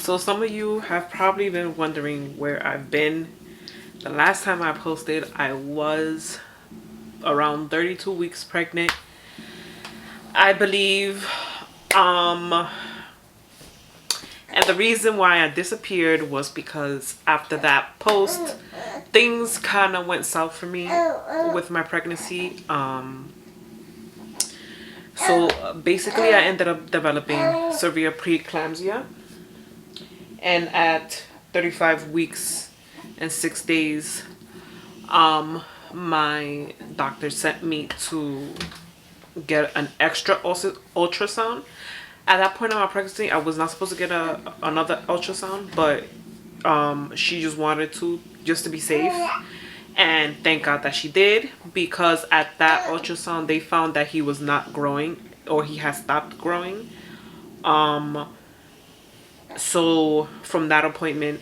So some of you have probably been wondering where I've been. The last time I posted, I was around 32 weeks pregnant, I believe. And the reason why I disappeared was because after that post, things kind of went south for me with my pregnancy. So basically I ended up developing severe preeclampsia. And at 35 weeks and 6 days, my doctor sent me to get an extra ultrasound. At that point in my pregnancy, I was not supposed to get another ultrasound, but she just wanted to, just to be safe. And thank God that she did, because at that ultrasound they found that he was not growing, or he had stopped growing. So from that appointment,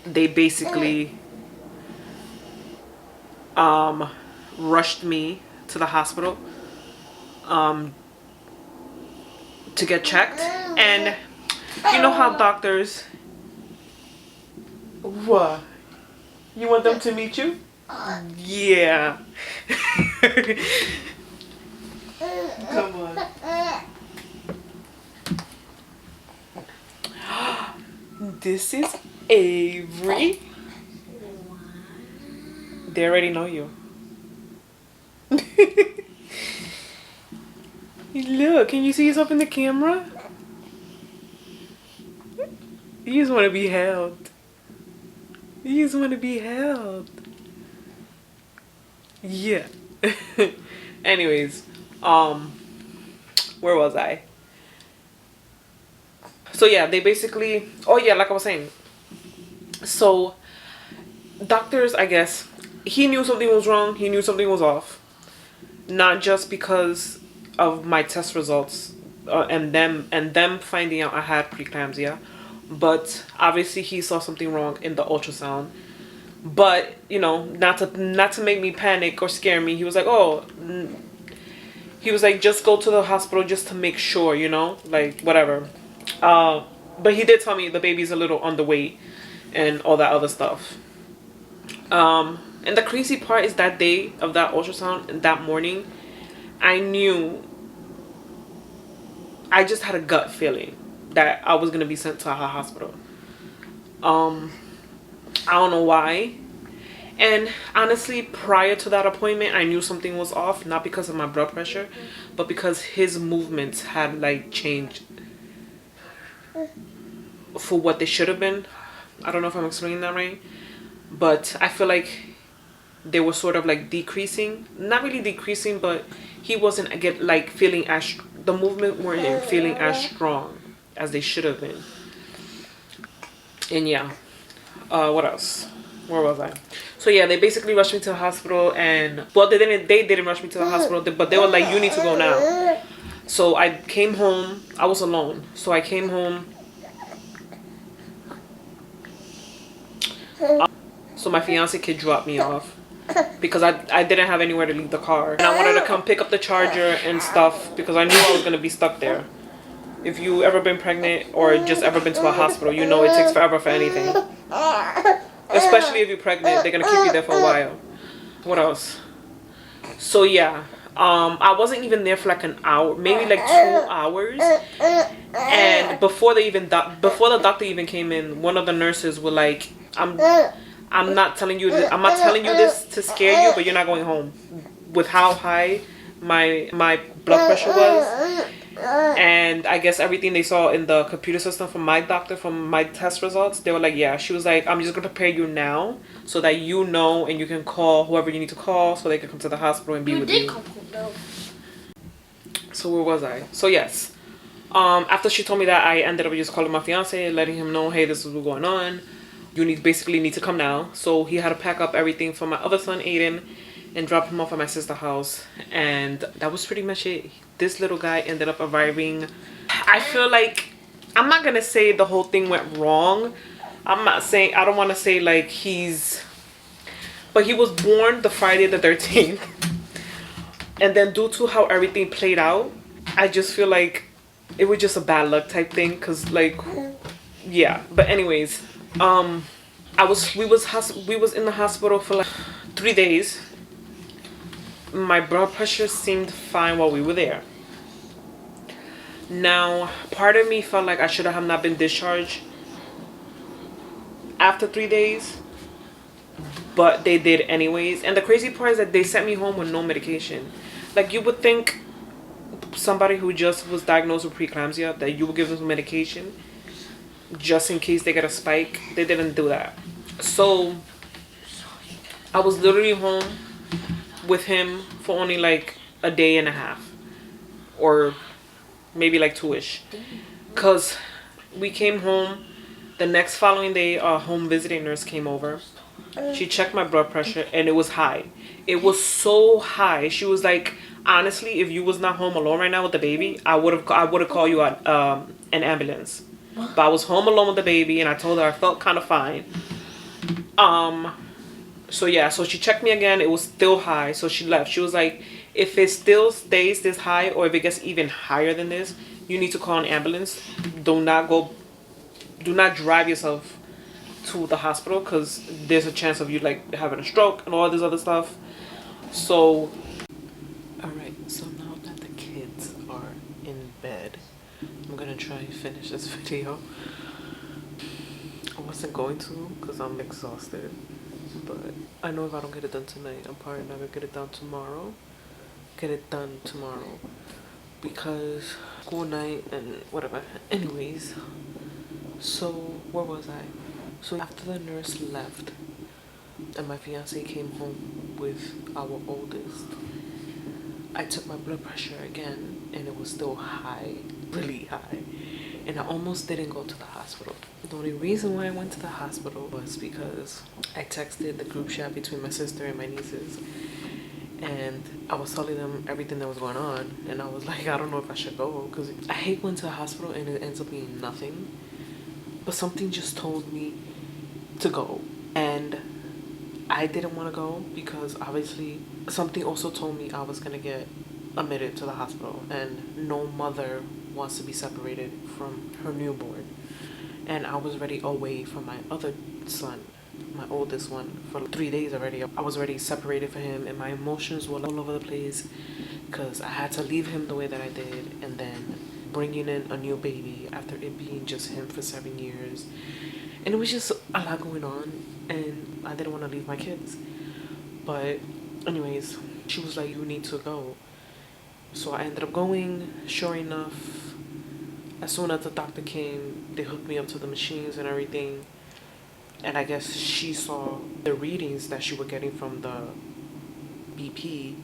they basically rushed me to the hospital to get checked. And you know how doctors, what, you want them to meet you? Yeah. Come on. This is Avery. They already know you. Look, can you see yourself in the camera? You just want to be held. You just want to be held. Yeah. Anyways, where was I? So yeah, they basically, oh yeah, like I was saying. So doctors, I guess, he knew something was wrong. He knew something was off. Not just because of my test results and them finding out I had preeclampsia, but obviously he saw something wrong in the ultrasound. But you know, not to make me panic or scare me, he was like, just go to the hospital just to make sure, you know, like whatever. But he did tell me the baby's a little underweight and all that other stuff. And the crazy part is that day of that ultrasound, that morning, I just had a gut feeling that I was going to be sent to a hospital. I don't know why. And honestly, prior to that appointment, I knew something was off, not because of my blood pressure, but because his movements had like changed for what they should have been. I don't know if I'm explaining that right, but I feel like they were sort of like decreasing, not really decreasing, but he wasn't feeling as, the movement weren't feeling as strong as they should have been. And yeah, what else? Where was I? So yeah, they basically rushed me to the hospital, and well, they didn't rush me to the hospital, but they were like, you need to go now. So I came home. I was alone, so I came home. So my fiance kid dropped me off because I didn't have anywhere to leave the car, and I wanted to come pick up the charger and stuff because I knew I was gonna be stuck there. If you ever been pregnant or just ever been to a hospital, you know it takes forever for anything. Especially if you're pregnant, they're gonna keep you there for a while. What else? So yeah, I wasn't even there for like an hour, maybe like 2 hours. And before the doctor even came in, one of the nurses were like, I'm not telling you this to scare you, but you're not going home. With how high my blood pressure was, and I guess everything they saw in the computer system from my doctor, from my test results, they were like, yeah. She was like, I'm just gonna prepare you now so that you know, and you can call whoever you need to call so they can come to the hospital and be with you. So where was I? So yes, after she told me that, I ended up just calling my fiance, letting him know, hey, this is what's going on. You basically need to come now. So he had to pack up everything for my other son, Aiden, and drop him off at my sister's house. And that was pretty much it. This little guy ended up arriving. I feel like, I'm not gonna say the whole thing went wrong. I don't want to say like but he was born the Friday the 13th. And then due to how everything played out, I just feel like it was just a bad luck type thing, because like, yeah. But anyways, we was in the hospital for like 3 days. My blood pressure seemed fine while we were there. Now, part of me felt like I should have not been discharged after 3 days, but they did anyways. And the crazy part is that they sent me home with no medication. Like, you would think somebody who just was diagnosed with preeclampsia that you would give them some medication just in case they get a spike. They didn't do that. So I was literally home with him for only like a day and a half, or maybe like 2-ish, because we came home the next following day. A home visiting nurse came over. She checked my blood pressure and it was high. It was so high. She was like, honestly, if you was not home alone right now with the baby, I would have called you an ambulance. But I was home alone with the baby, and I told her I felt kind of fine. So yeah, so she checked me again. It was still high, so she left. She was like, if it still stays this high, or if it gets even higher than this, you need to call an ambulance. Do not drive yourself to the hospital, because there's a chance of you like having a stroke and all this other stuff. So, all right. So now that the kids are in bed, I'm gonna try and finish this video. I wasn't going to, because I'm exhausted, but I know if I don't get it done tonight, I'm probably not gonna get it done tomorrow. Because school night and whatever. Anyways, so where was I? So after the nurse left and my fiance came home with our oldest, I took my blood pressure again, and it was still high, really high. And I almost didn't go to the hospital. The only reason why I went to the hospital was because I texted the group chat between my sister and my nieces, and I was telling them everything that was going on, and I was like, I don't know if I should go, because I hate going to the hospital and it ends up being nothing. But something just told me to go, and I didn't want to go because obviously something also told me I was going to get admitted to the hospital, and no mother wants to be separated from her newborn. And I was already away from my other son, my oldest one, for 3 days already. I was already separated from him, and my emotions were all over the place because I had to leave him the way that I did, and then bringing in a new baby after it being just him for 7 years. And it was just a lot going on, and I didn't want to leave my kids. But anyways, she was like, you need to go. So I ended up going. Sure enough, as soon as the doctor came, they hooked me up to the machines and everything. And I guess she saw the readings that she was getting from the BP,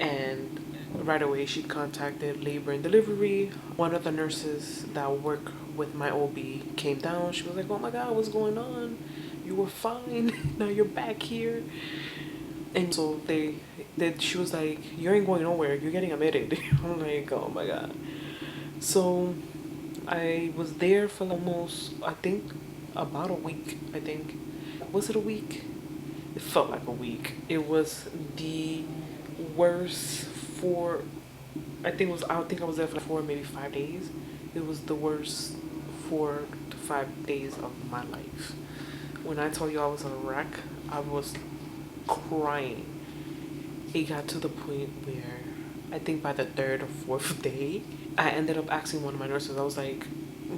and right away she contacted labor and delivery. One of the nurses that work with my OB came down. She was like, oh my God, what's going on? You were fine. Now you're back here. And so she was like, you ain't going nowhere. You're getting admitted. I'm like, oh my God. So I was there for almost, I think, about a week, I think. Was it a week? It felt like a week. It was the worst for, I think I was there for 4, maybe 5 days. It was the worst 4 to 5 days of my life. When I told you I was a wreck, I was crying. It got to the point where I think by the 3rd or 4th day, I ended up asking one of my nurses. I was like,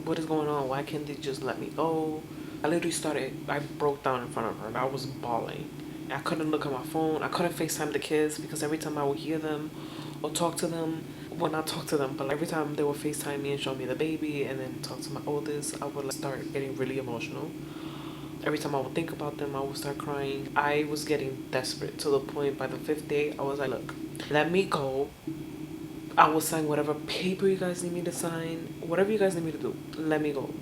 what is going on? Why can't they just let me go? I broke down in front of her, and I was bawling. I couldn't look at my phone. I couldn't FaceTime the kids because every time I would hear them or talk to them, well, not talk to them, but every time they would FaceTime me and show me the baby and then talk to my oldest, I would start getting really emotional. Every time I would think about them, I would start crying. I was getting desperate to the point by the 5th day, I was like, look, let me go. I will sign whatever paper you guys need me to sign, whatever you guys need me to do, let me go.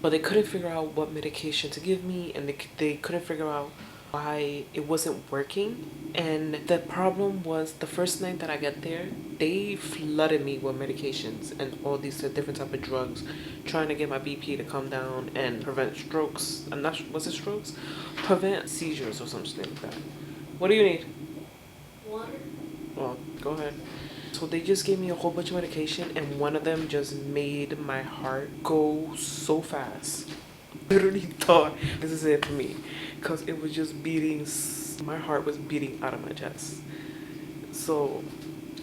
But they couldn't figure out what medication to give me, and they couldn't figure out why it wasn't working. And the problem was, the first night that I got there, they flooded me with medications and all these different type of drugs, trying to get my BP to come down and prevent strokes. Was it strokes? Prevent seizures or something like that. What do you need? Water. Well, go ahead. So they just gave me a whole bunch of medication, and one of them just made my heart go so fast. Literally thought this is it for me, because it was just beating. My heart was beating out of my chest. So,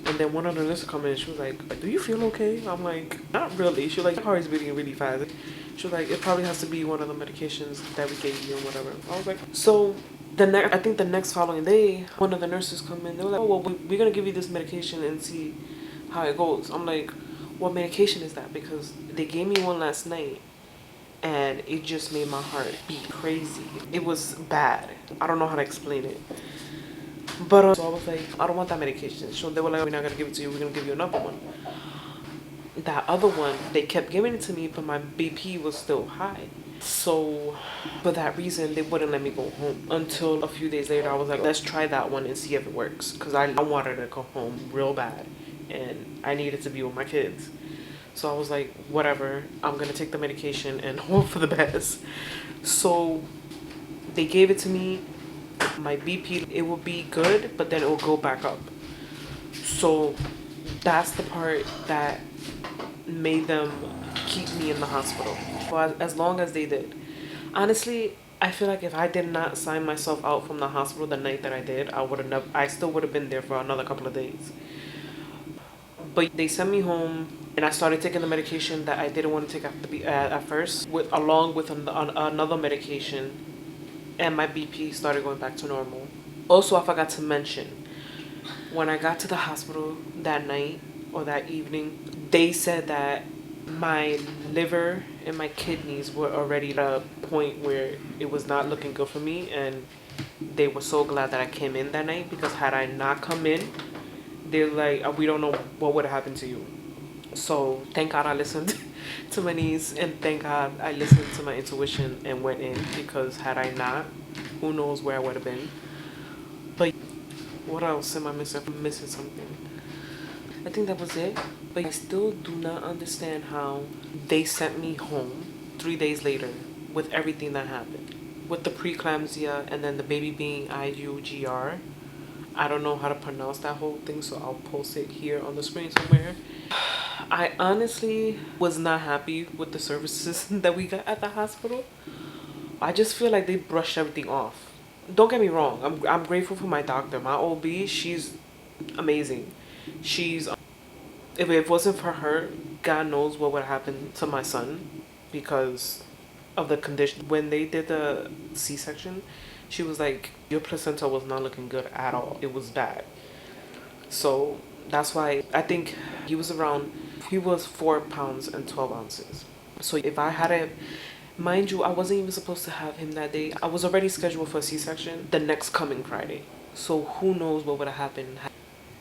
and then one of the nurses come in, she was like, "Do you feel okay?" I'm like, "Not really." She was like, "Your heart is beating really fast." She was like, "It probably has to be one of the medications that we gave you or whatever." I was like, so I think the next following day, one of the nurses come in. They were like, "Oh well, we're gonna give you this medication and see how it goes." I'm like, "What medication is that?" Because they gave me one last night, and it just made my heart beat crazy. It was bad. I don't know how to explain it. But so I was like, "I don't want that medication." So they were like, "We're not gonna give it to you. We're gonna give you another one." That other one, they kept giving it to me, but my BP was still high. So for that reason, they wouldn't let me go home until a few days later. I was like, let's try that one and see if it works, because I wanted to go home real bad and I needed to be with my kids. So I was like, whatever, I'm gonna take the medication and hope for the best. So they gave it to me. My BP, it will be good, but then it will go back up. So that's the part that made them keep me in the hospital for as long as they did. Honestly, I feel like if I did not sign myself out from the hospital the night that I did, I still would have been there for another couple of days. But they sent me home, and I started taking the medication that I didn't want to take at first, along with another medication, and my BP started going back to normal. Also, I forgot to mention, when I got to the hospital that night or that evening, they said that my liver and my kidneys were already at a point where it was not looking good for me, and they were so glad that I came in that night, because had I not come in, they're like, we don't know what would have happened to you. So thank God I listened to my knees, and thank God I listened to my intuition and went in, because had I not, who knows where I would have been. But what else am I missing? I'm missing something. I think that was it. But I still do not understand how they sent me home 3 days later with everything that happened. With the preeclampsia and then the baby being IUGR. I don't know how to pronounce that whole thing, so I'll post it here on the screen somewhere. I honestly was not happy with the services that we got at the hospital. I just feel like they brushed everything off. Don't get me wrong, I'm grateful for my doctor. My OB, she's amazing. She's if it wasn't for her, God knows what would happen to my son, because of the condition. When they did the C-section, she was like, your placenta was not looking good at all. It was bad. So that's why I think he was 4 pounds and 12 ounces. So if I had it, mind you, I wasn't even supposed to have him that day. I was already scheduled for a C-section the next coming Friday. So who knows what would have happened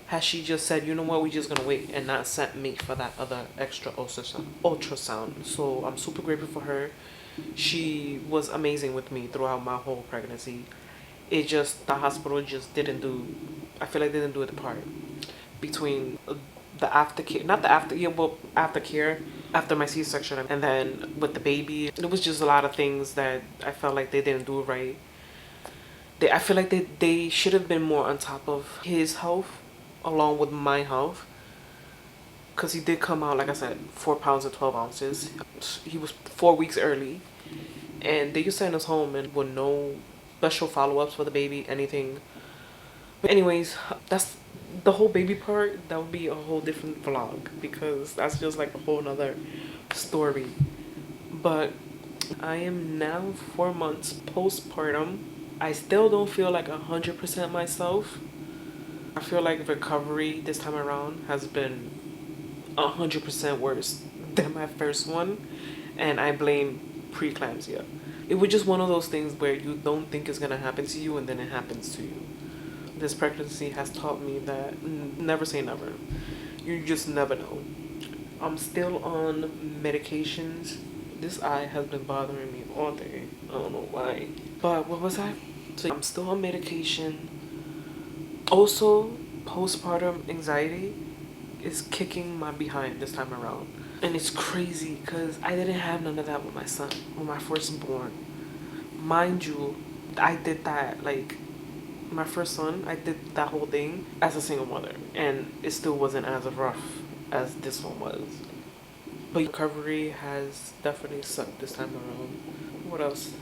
had she just said, you know what, we're just gonna wait, and not sent me for that other extra ultrasound. So I'm super grateful for her. She was amazing with me throughout my whole pregnancy. It just, the hospital just didn't do, I feel like they didn't do the part between the aftercare, not the aftercare after my C-section, and then with the baby. It was just a lot of things that I felt like they didn't do right. I feel like they should have been more on top of his health along with my health, because he did come out, like I said, 4 pounds and 12 ounces. He was 4 weeks early, and they just sent us home and with no special follow-ups for the baby, anything. But anyways, that's the whole baby part. That would be a whole different vlog, because that's just like a whole nother story. But I am now 4 months postpartum. I still don't feel like 100% myself. I feel like recovery this time around has been 100% worse than my first one, and I blame preeclampsia. It was just one of those things where you don't think it's gonna happen to you, and then it happens to you. This pregnancy has taught me that never say never. You just never know. I'm still on medications. This eye has been bothering me all day. I don't know why. But what was I? So I'm still on medication. Also, postpartum anxiety is kicking my behind this time around. And it's crazy because I didn't have none of that with my son, with my firstborn. Mind you, I did that like my first son, I did that whole thing as a single mother, and it still wasn't as rough as this one was. But recovery has definitely sucked this time around. What else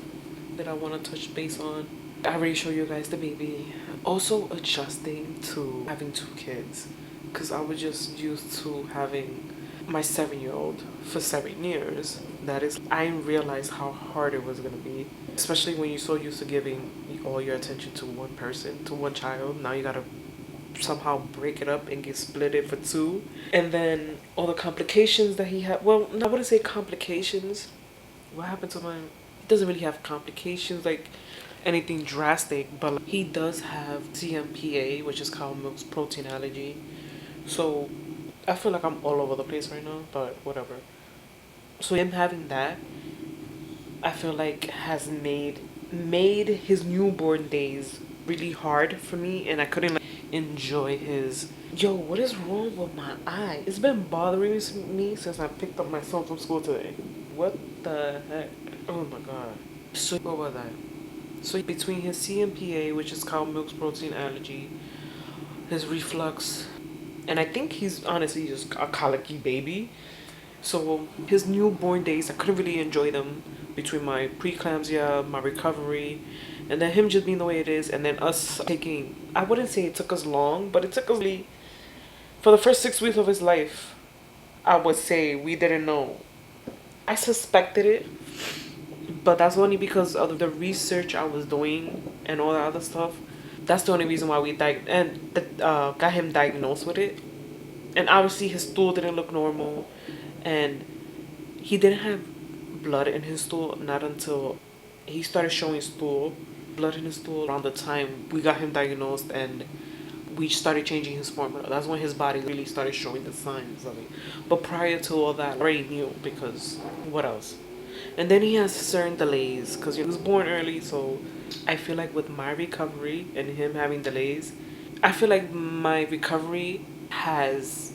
did I want to touch base on? I already showed you guys the baby. Also adjusting to having 2 kids, because I was just used to having my 7-year-old for 7 years. That is, I didn't realize how hard it was going to be, especially when you're so used to giving all your attention to one person, to one child. Now you gotta somehow break it up and get split it for 2. And then all the complications that he had. Well, I wouldn't say complications. What happened to mine? He doesn't really have complications like anything drastic, but he does have CMPA, which is cow milk's protein allergy. So I feel like I'm all over the place right now, but whatever. So him having that, I feel like has made his newborn days really hard for me, and I couldn't like enjoy his. Yo, what is wrong with my eye? It's been bothering me since I picked up my son from school today. What the heck? Oh my god. So what was that? So between his CMPA, which is cow milk's protein allergy, his reflux, and I think he's honestly just a colicky baby. So his newborn days, I couldn't really enjoy them between my preeclampsia, my recovery, and then him just being the way it is, and then us taking, I wouldn't say it took us long, but it took us really, for the first 6 weeks of his life, I would say we didn't know. I suspected it, but that's only because of the research I was doing and all that other stuff. That's the only reason why we got him diagnosed with it. And obviously his stool didn't look normal, and he didn't have blood in his stool not until he started showing blood in his stool around the time we got him diagnosed, and we started changing his formula. That's when his body really started showing the signs of it. But prior to all that, I already knew, because what else? And then he has certain delays because he was born early, so I feel like with my recovery and him having delays, I feel like my recovery has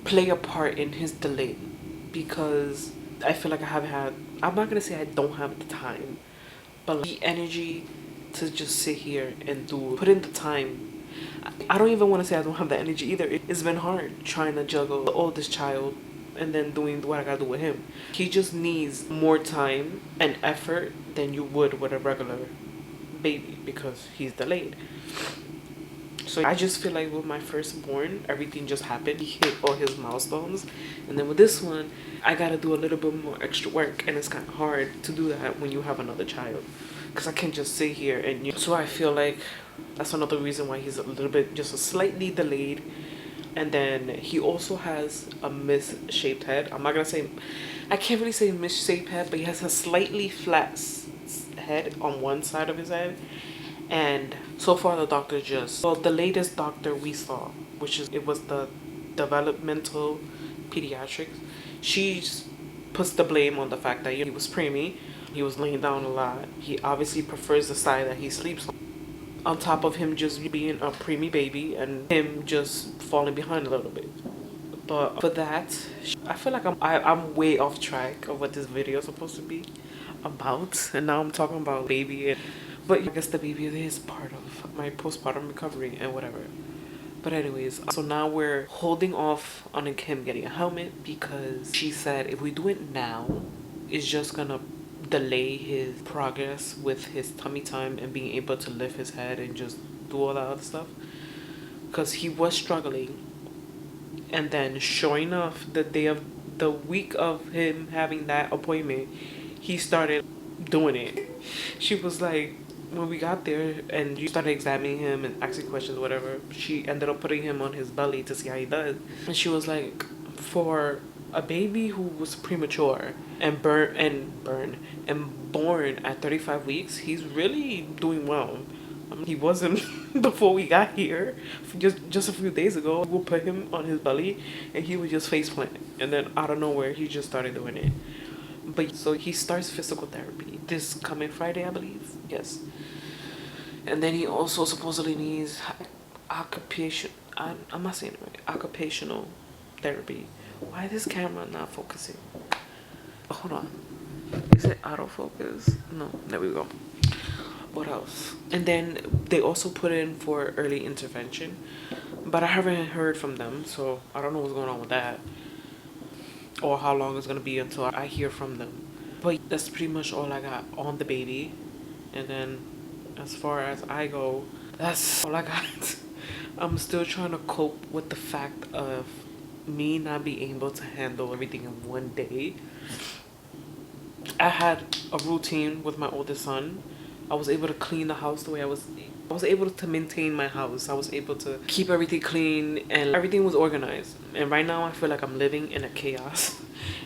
played a part in his delay, because I feel like I'm not gonna say I don't have the time, but like the energy to just sit here and put in the time. I don't even want to say I don't have the energy either. It's been hard trying to juggle the oldest child and then doing what I gotta do with him. He just needs more time and effort than you would with a regular baby because he's delayed. So I just feel like with my firstborn, everything just happened. He hit all his milestones. And then with this one, I gotta do a little bit more extra work. And it's kind of hard to do that when you have another child, because I can't just sit here and so I feel like that's another reason why he's a little bit just slightly delayed. And then he also has a misshaped head. I'm not gonna say, I can't really say misshaped head, but he has a slightly flat head on one side of his head. And so far the doctor the latest doctor we saw, it was the developmental pediatrics, she puts the blame on the fact that he was preemie, he was laying down a lot. He obviously prefers the side that he sleeps on top of him just being a preemie baby and him just falling behind a little bit. But for that, I feel like I'm way off track of what this video is supposed to be about, and now I'm talking about baby. But I guess the baby is part of my postpartum recovery and whatever. But anyways, so now we're holding off on him getting a helmet, because she said if we do it now, it's just gonna delay his progress with his tummy time and being able to lift his head and just do all that other stuff, because he was struggling. And then sure enough, the week of him having that appointment, he started doing it. She was like, when we got there and you started examining him and asking questions, whatever, she ended up putting him on his belly to see how he does. And she was like, for a baby who was premature and born at 35 weeks, he's really doing well. I mean, he wasn't before we got here. Just a few days ago, we'll put him on his belly and he would just face plant. And then out of nowhere, he just started doing it. But so he starts physical therapy this coming Friday, I believe. Yes. And then he also supposedly needs I'm not saying it right. Occupational therapy. Why is this camera not focusing? Hold on. Is it autofocus? No. There we go. What else? And then they also put in for early intervention, but I haven't heard from them, so I don't know what's going on with that, or how long it's gonna be until I hear from them. But that's pretty much all I got on the baby. And then as far as I go, that's all I got. I'm still trying to cope with the fact of me not being able to handle everything in one day. I had a routine with my oldest son. I was able to clean the house the way I was able to maintain my house. I was able to keep everything clean and everything was organized. And right now I feel like I'm living in a chaos.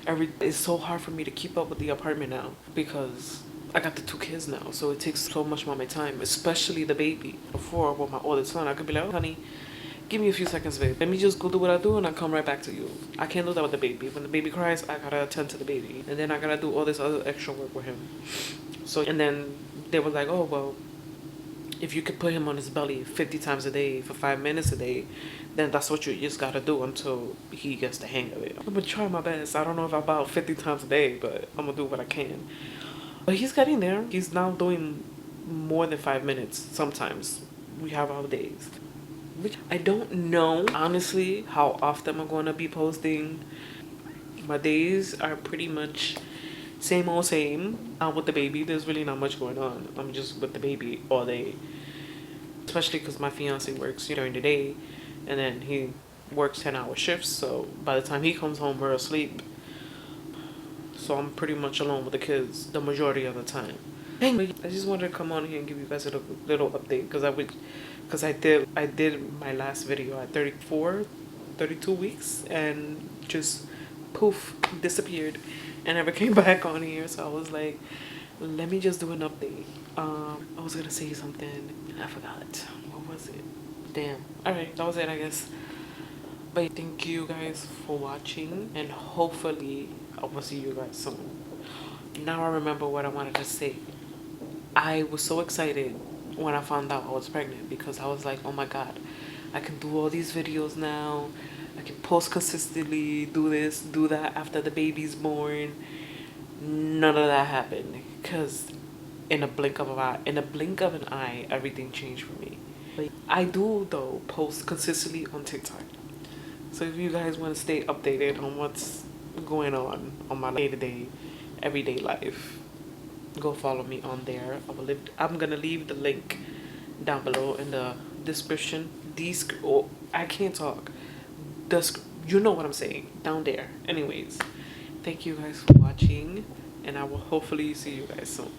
It's so hard for me to keep up with the apartment now because I got the 2 kids now, so it takes so much more of my time, especially the baby. Before, with my oldest son, I could be like, oh, honey, give me a few seconds, babe. Let me just go do what I do and I'll come right back to you. I can't do that with the baby. When the baby cries, I gotta attend to the baby. And then I gotta do all this other extra work with him. So, and then they were like, oh, well, if you could put him on his belly 50 times a day for 5 minutes a day, then that's what you just gotta do until he gets the hang of it. I'm gonna try my best. I don't know if I'm about 50 times a day, but I'm gonna do what I can. But he's getting there. He's now doing more than 5 minutes sometimes. We have our days. Which I don't know, honestly, how often I'm going to be posting. My days are pretty much same old same. With the baby, there's really not much going on. I'm just with the baby all day. Especially because my fiance works during the day. And then he works 10-hour shifts. So by the time he comes home, we're asleep. So I'm pretty much alone with the kids the majority of the time. I just wanted to come on here and give you guys a little update because I did my last video at 32 weeks and just poof disappeared and never came back on here. So I was like, let me just do an update. I was gonna say something and I forgot. What was it? Damn. Alright, that was it, I guess. But thank you guys for watching and hopefully I will see you guys soon. Now I remember what I wanted to say. I was so excited when I found out I was pregnant because I was like, oh my god, I can do all these videos now. I can post consistently, do this, do that after the baby's born. None of that happened because in a blink of an eye, everything changed for me. But I do though post consistently on TikTok. So if you guys want to stay updated on what's going on my day-to-day, everyday life, go follow me on there. I'm gonna leave the link down below in the description. I can't talk. You know what I'm saying, down there. Anyways, thank you guys for watching and I will hopefully see you guys soon.